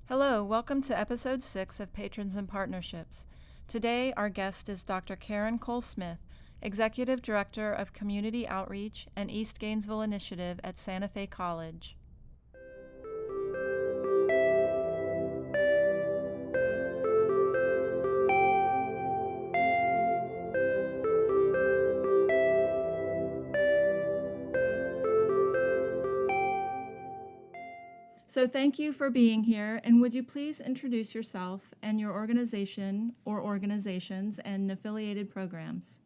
Hello, welcome to episode 6 of Patrons and Partnerships. Today, our guest is Dr. Karen Cole-Smith, Executive Director of Community Outreach and East Gainesville Initiative at Santa Fe College. So thank you for being here, and would you please introduce yourself and your organization or organizations and affiliated programs?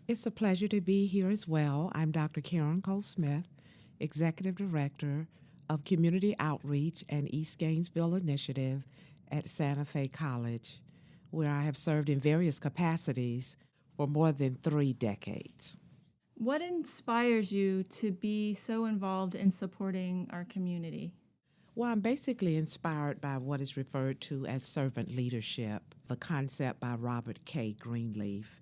It's a pleasure to be here as well. I'm Dr. Karen Cole-Smith, Executive Director of Community Outreach and East Gainesville Initiative at Santa Fe College, where I have served in various capacities for more than 3 decades. What inspires you to be so involved in supporting our community? Well, I'm basically inspired by what is referred to as servant leadership, the concept by Robert K. Greenleaf.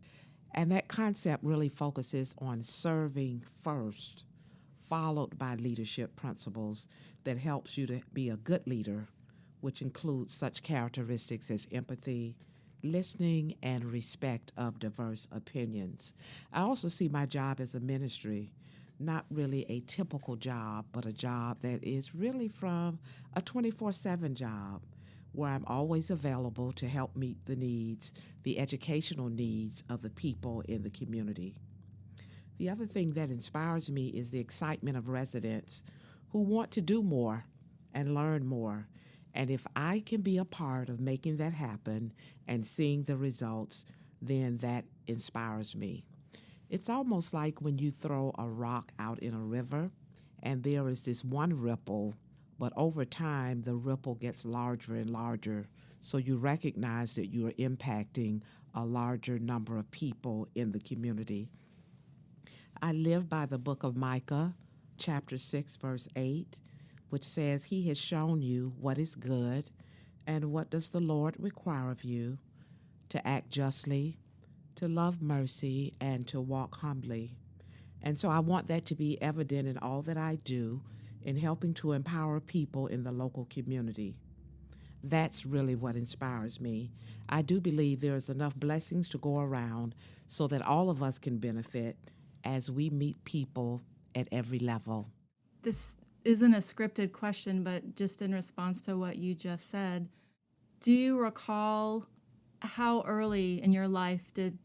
And that concept really focuses on serving first, followed by leadership principles that helps you to be a good leader, which includes such characteristics as empathy, listening, and respect of diverse opinions. I also see my job as a ministry, not really a typical job, but a job that is really from a 24/7 job where I'm always available to help meet the needs, the educational needs of the people in the community. The other thing that inspires me is the excitement of residents who want to do more and learn more. And if I can be a part of making that happen and seeing the results, then that inspires me. It's almost like when you throw a rock out in a river and there is this one ripple, but over time the ripple gets larger and larger, so you recognize that you are impacting a larger number of people in the community. I live by the book of Micah, chapter 6, verse 8, which says, "He has shown you what is good, and what does the Lord require of you? To act justly, to love mercy, and to walk humbly." And so I want that to be evident in all that I do in helping to empower people in the local community. That's really what inspires me. I do believe there is enough blessings to go around so that all of us can benefit as we meet people at every level. This isn't a scripted question, but just in response to what you just said, do you recall how early in your life did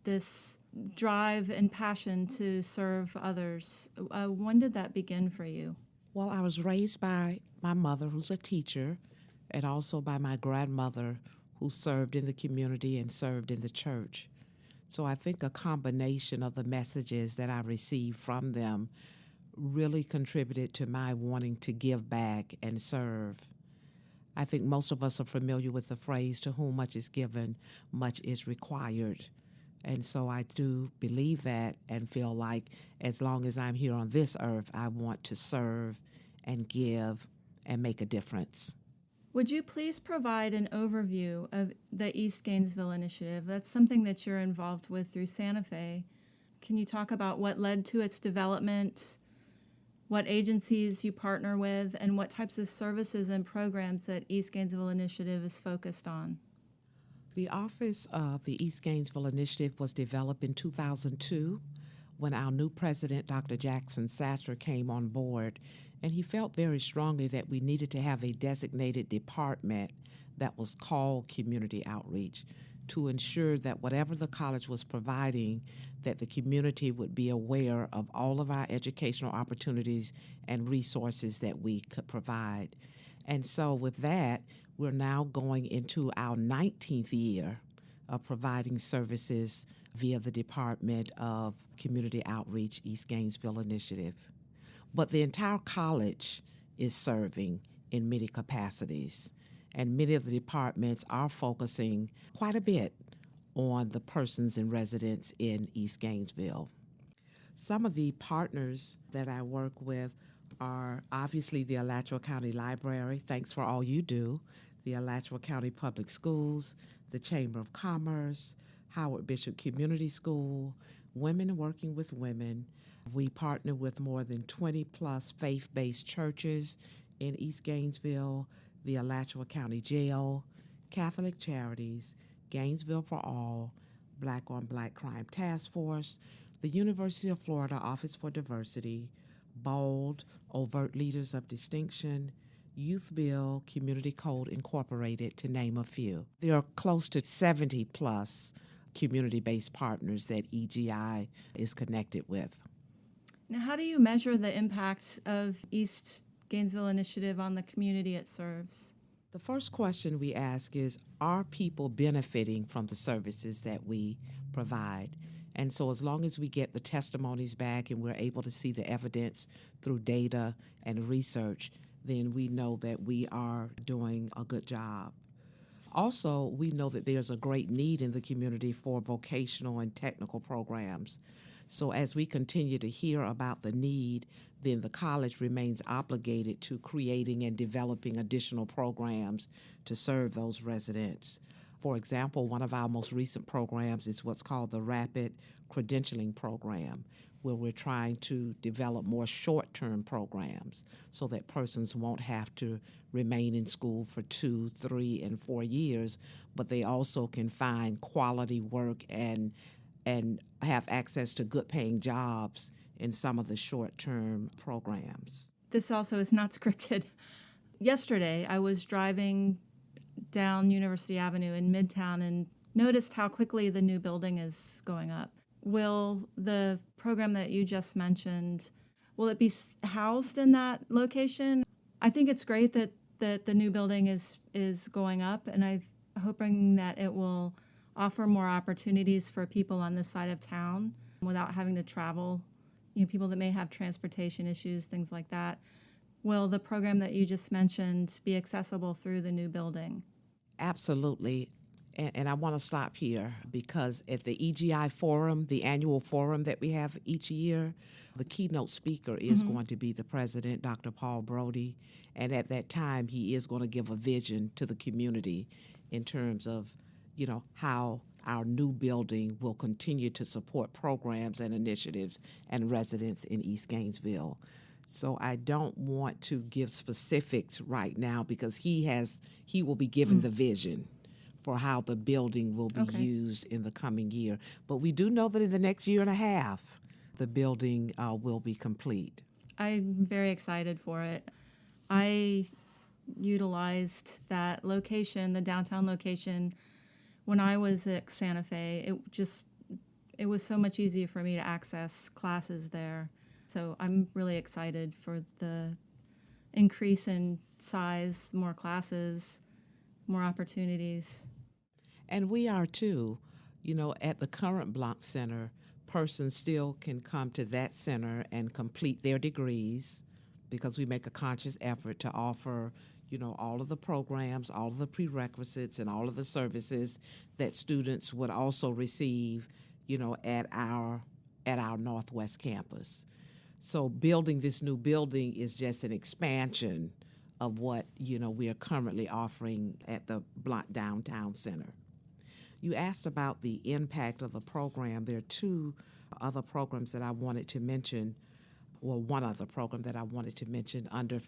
this drive and passion to serve others, when did that begin for you? Well, I was raised by my mother, who's a teacher, and also by my grandmother, who served in the community and served in the church. So I think a combination of the messages that I received from them really contributed to my wanting to give back and serve. I think most of us are familiar with the phrase, "To whom much is given, much is required." And so I do believe that and feel like as long as I'm here on this earth, I want to serve and give and make a difference. Would you please provide an overview of the East Gainesville Initiative? That's something that you're involved with through Santa Fe. Can you talk about what led to its development, what agencies you partner with, and what types of services and programs that East Gainesville Initiative is focused on? The office of the East Gainesville Initiative was developed in 2002 when our new president, Dr. Jackson Sasser, came on board, and he felt very strongly that we needed to have a designated department that was called Community Outreach to ensure that whatever the college was providing, that the community would be aware of all of our educational opportunities and resources that we could provide. And so with that, we're now going into our 19th year of providing services via the Department of Community Outreach, East Gainesville Initiative. But the entire college is serving in many capacities, and many of the departments are focusing quite a bit on the persons and residents in East Gainesville. Some of the partners that I work with are obviously the Alachua County Library. Thanks for all you do. The Alachua County Public Schools, the Chamber of Commerce, Howard Bishop Community School, Women Working with Women. We partner with more than 20 plus faith-based churches in East Gainesville, the Alachua County Jail, Catholic Charities, Gainesville for All, Black on Black Crime Task Force, the University of Florida Office for Diversity, BOLD, Overt Leaders of Distinction, Youth Bill, Community Code Incorporated, to name a few. There are close to 70 plus community-based partners that EGI is connected with. Now, how do you measure the impact of East Gainesville Initiative on the community it serves? The first question we ask is, are people benefiting from the services that we provide? And so as long as we get the testimonies back and we're able to see the evidence through data and research, then we know that we are doing a good job. Also, we know that there's a great need in the community for vocational and technical programs. So as we continue to hear about the need, then the college remains obligated to creating and developing additional programs to serve those residents. For example, one of our most recent programs is what's called the Rapid Credentialing Program, where we're trying to develop more short-term programs so that persons won't have to remain in school for 2, 3, and 4 years, but they also can find quality work and have access to good-paying jobs in some of the short-term programs. This also is not scripted. Yesterday, I was driving down University Avenue in Midtown and noticed how quickly the new building is going up. Will the program that you just mentioned, will it be housed in that location? I think it's great that the new building is going up, and I'm hoping that it will offer more opportunities for people on this side of town without having to travel, people that may have transportation issues, things like that. Will the program that you just mentioned be accessible through the new building? Absolutely. And I want to stop here because at the EGI Forum, the annual forum that we have each year, the keynote speaker is going to be the president, Dr. Paul Brody. And at that time, he is going to give a vision to the community in terms of, how our new building will continue to support programs and initiatives and residents in East Gainesville. So I don't want to give specifics right now because he will be given the vision for how the building will be used in the coming year. But we do know that in the next year and a half, the building will be complete. I'm very excited for it. I utilized that location, the downtown location, when I was at Santa Fe. It was so much easier for me to access classes there. So I'm really excited for the increase in size, more classes, more opportunities. And we are too. At the current Blanc Center, persons still can come to that center and complete their degrees because we make a conscious effort to offer, all of the programs, all of the prerequisites, and all of the services that students would also receive, at our Northwest campus. So building this new building is just an expansion of what, we are currently offering at the Blount Downtown Center. You asked about the impact of the program. There are two other programs that I wanted to mention, or one other program that I wanted to mention under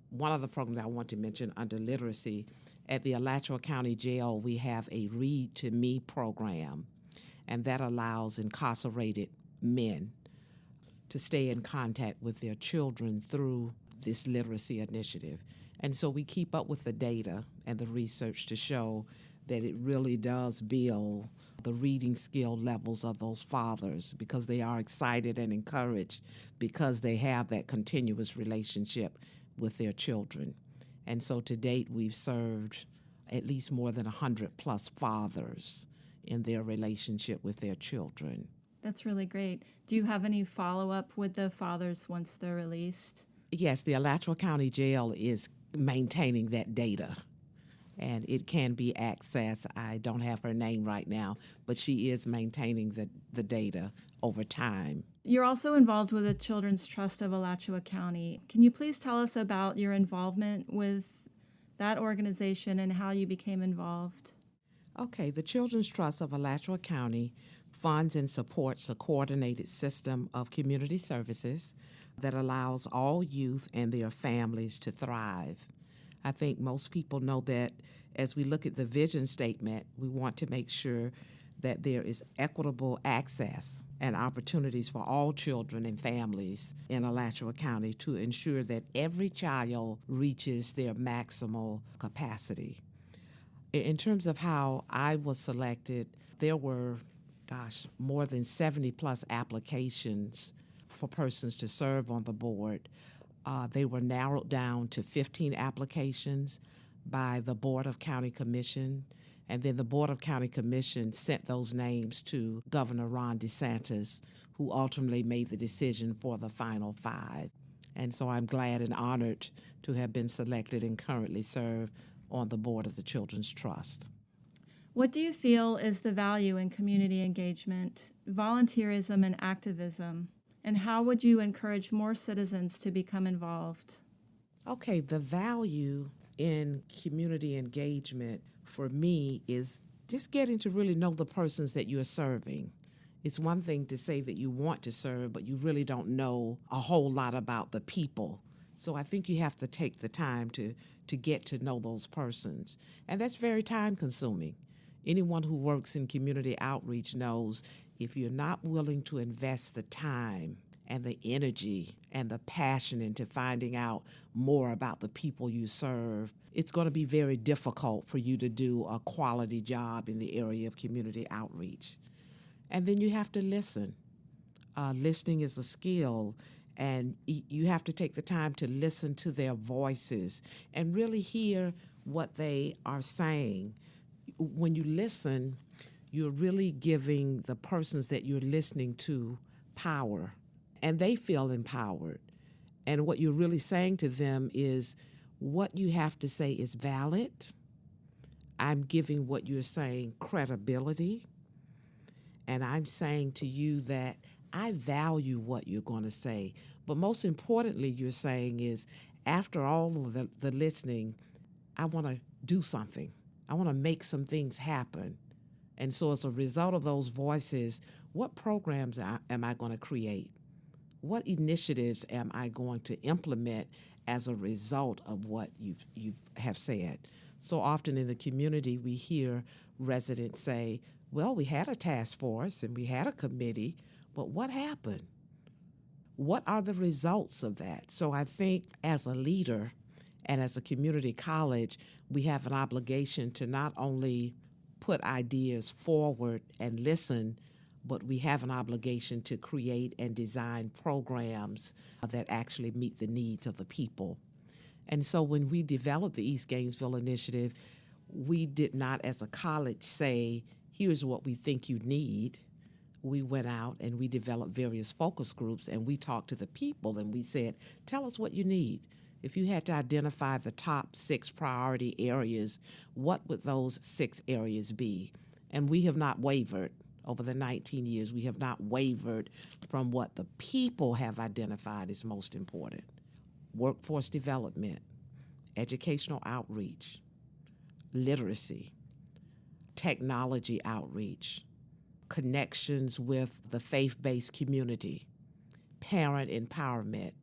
one other program that I want to mention under literacy. At the Alachua County Jail, we have a Read to Me program, and that allows incarcerated men to stay in contact with their children through this literacy initiative. And so we keep up with the data and the research to show that it really does build the reading skill levels of those fathers because they are excited and encouraged because they have that continuous relationship with their children. And so to date, we've served at least more than 100 plus fathers in their relationship with their children. That's really great. Do you have any follow-up with the fathers once they're released? Yes, the Alachua County Jail is maintaining that data, and it can be accessed. I don't have her name right now, but she is maintaining the data over time. You're also involved with the Children's Trust of Alachua County. Can you please tell us about your involvement with that organization and how you became involved? Okay, the Children's Trust of Alachua County funds and supports a coordinated system of community services that allows all youth and their families to thrive. I think most people know that as we look at the vision statement, we want to make sure that there is equitable access and opportunities for all children and families in Alachua County to ensure that every child reaches their maximal capacity. In terms of how I was selected, there were, more than 70 plus applications for persons to serve on the board. They were narrowed down to 15 applications by the Board of County Commission, and then the Board of County Commission sent those names to Governor Ron DeSantis, who ultimately made the decision for the final 5. And so I'm glad and honored to have been selected and currently serve on the board of the Children's Trust. What do you feel is the value in community engagement, volunteerism, and activism? And how would you encourage more citizens to become involved? Okay, the value in community engagement for me is just getting to really know the persons that you're serving. It's one thing to say that you want to serve, but you really don't know a whole lot about the people. So I think you have to take the time to get to know those persons. And that's very time consuming. Anyone who works in community outreach knows if you're not willing to invest the time and the energy and the passion into finding out more about the people you serve, it's going to be very difficult for you to do a quality job in the area of community outreach. And then you have to listen. Listening is a skill, and you have to take the time to listen to their voices and really hear what they are saying. When you listen, you're really giving the persons that you're listening to power, and they feel empowered. And what you're really saying to them is, what you have to say is valid. I'm giving what you're saying credibility. And I'm saying to you that I value what you're going to say. But most importantly, you're saying is, after all of the listening, I want to do something. I want to make some things happen. And so as a result of those voices, what programs am I going to create? What initiatives am I going to implement as a result of what you have said? So often in the community, we hear residents say, well, we had a task force and we had a committee, but what happened? What are the results of that? So I think as a leader and as a community college, we have an obligation to not only put ideas forward and listen, but we have an obligation to create and design programs that actually meet the needs of the people. And so when we developed the East Gainesville Initiative, we did not, as a college, say, here's what we think you need. We went out and we developed various focus groups, and we talked to the people and we said, tell us what you need. If you had to identify the top 6 priority areas, what would those 6 areas be? And we have not wavered. Over the 19 years, we have not wavered from what the people have identified as most important. Workforce development, educational outreach, literacy, technology outreach, connections with the faith-based community, parent empowerment.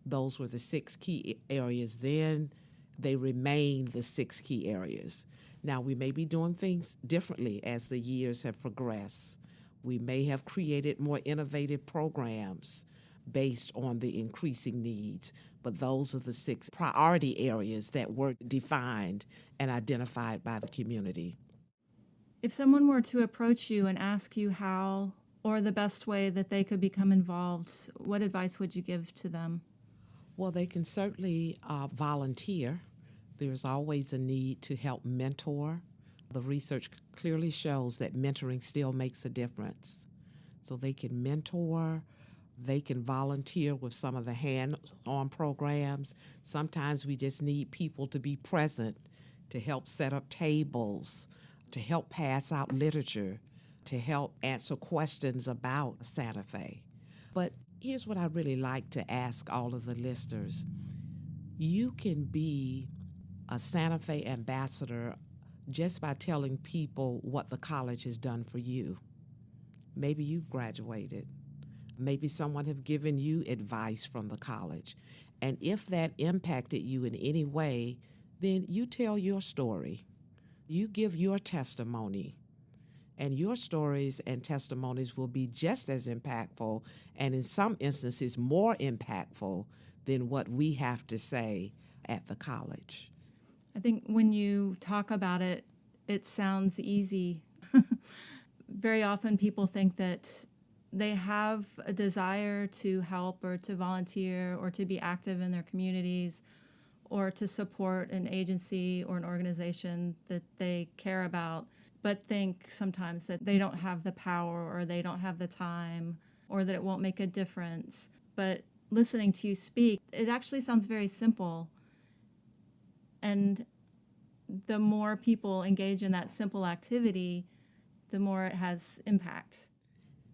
Those were the 6 key areas then. They remain the 6 key areas. Now, we may be doing things differently as the years have progressed. We may have created more innovative programs based on the increasing needs, but those are the 6 priority areas that were defined and identified by the community. If someone were to approach you and ask you how or the best way that they could become involved, what advice would you give to them? Well, they can certainly volunteer. There's always a need to help mentor. The research clearly shows that mentoring still makes a difference. So they can mentor, they can volunteer with some of the hands-on programs. Sometimes we just need people to be present, to help set up tables, to help pass out literature, to help answer questions about Santa Fe. But here's what I really like to ask all of the listeners. You can be a Santa Fe ambassador just by telling people what the college has done for you. Maybe you've graduated. Maybe someone have given you advice from the college. And if that impacted you in any way, then you tell your story. You give your testimony. And your stories and testimonies will be just as impactful and in some instances more impactful than what we have to say at the college. I think when you talk about it, it sounds easy. Very often people think that they have a desire to help or to volunteer or to be active in their communities or to support an agency or an organization that they care about, but think sometimes that they don't have the power or they don't have the time or that it won't make a difference. But listening to you speak, it actually sounds very simple. And the more people engage in that simple activity, the more it has impact.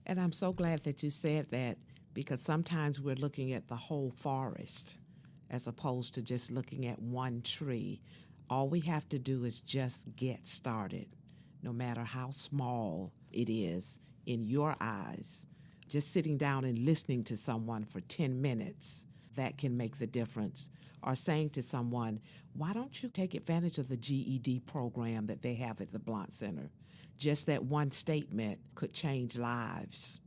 And I'm so glad that you said that, because sometimes we're looking at the whole forest as opposed to just looking at one tree. All we have to do is just get started, no matter how small it is in your eyes. Just sitting down and listening to someone for 10 minutes, that can make the difference. Or saying to someone, why don't you take advantage of the GED program that they have at the Blount Center? Just that one statement could change lives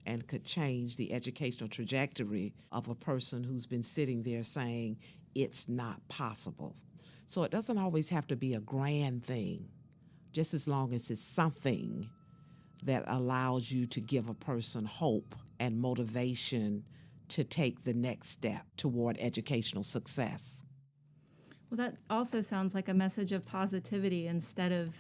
and could change the educational trajectory of a person who's been sitting there saying, it's not possible. So it doesn't always have to be a grand thing, just as long as it's something that allows you to give a person hope and motivation to take the next step toward educational success. Well, that also sounds like a message of positivity instead of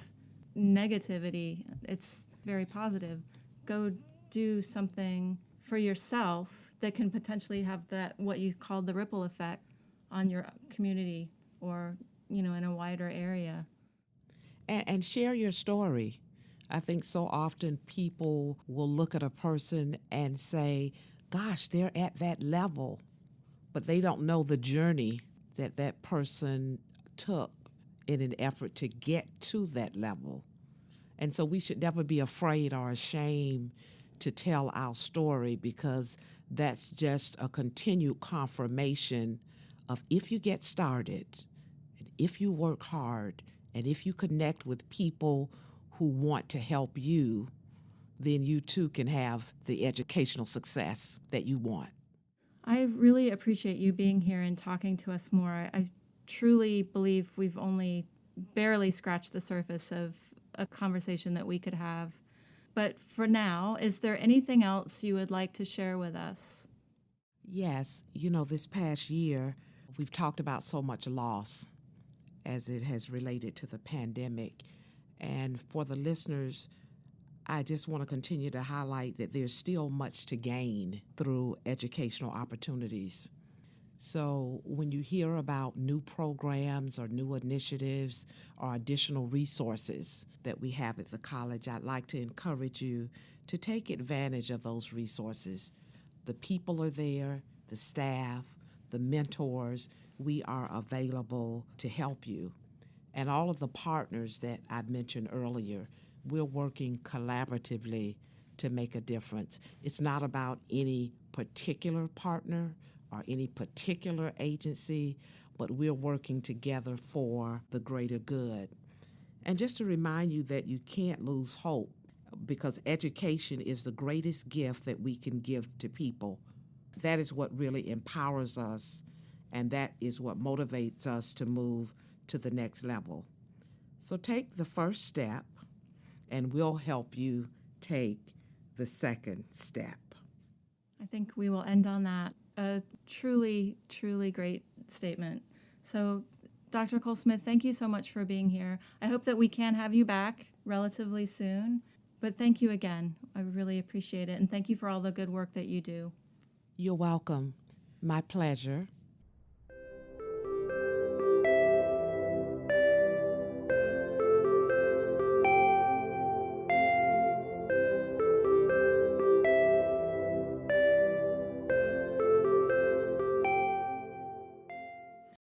negativity. It's very positive. Go do something for yourself that can potentially have that, what you called the ripple effect, on your community or, in a wider area. And share your story. I think so often people will look at a person and say, gosh, they're at that level, but they don't know the journey that that person took in an effort to get to that level. And so we should never be afraid or ashamed to tell our story, because that's just a continued confirmation of, if you get started, and if you work hard, and if you connect with people who want to help you, then you too can have the educational success that you want. I really appreciate you being here and talking to us more. I truly believe we've only barely scratched the surface of a conversation that we could have. But for now, is there anything else you would like to share with us? Yes, this past year, we've talked about so much loss as it has related to the pandemic. And for the listeners, I just want to continue to highlight that there's still much to gain through educational opportunities. So when you hear about new programs or new initiatives or additional resources that we have at the college, I'd like to encourage you to take advantage of those resources. The people are there, the staff, the mentors. We are available to help you. And all of the partners that I mentioned earlier, we're working collaboratively to make a difference. It's not about any particular partner or any particular agency, but we're working together for the greater good. And just to remind you that you can't lose hope, because education is the greatest gift that we can give to people. That is what really empowers us, and that is what motivates us to move to the next level. So take the first step, and we'll help you take the second step. I think we will end on that. A truly, truly great statement. So, Dr. Cole-Smith, thank you so much for being here. I hope that we can have you back relatively soon. But thank you again. I really appreciate it. And thank you for all the good work that you do. You're welcome. My pleasure.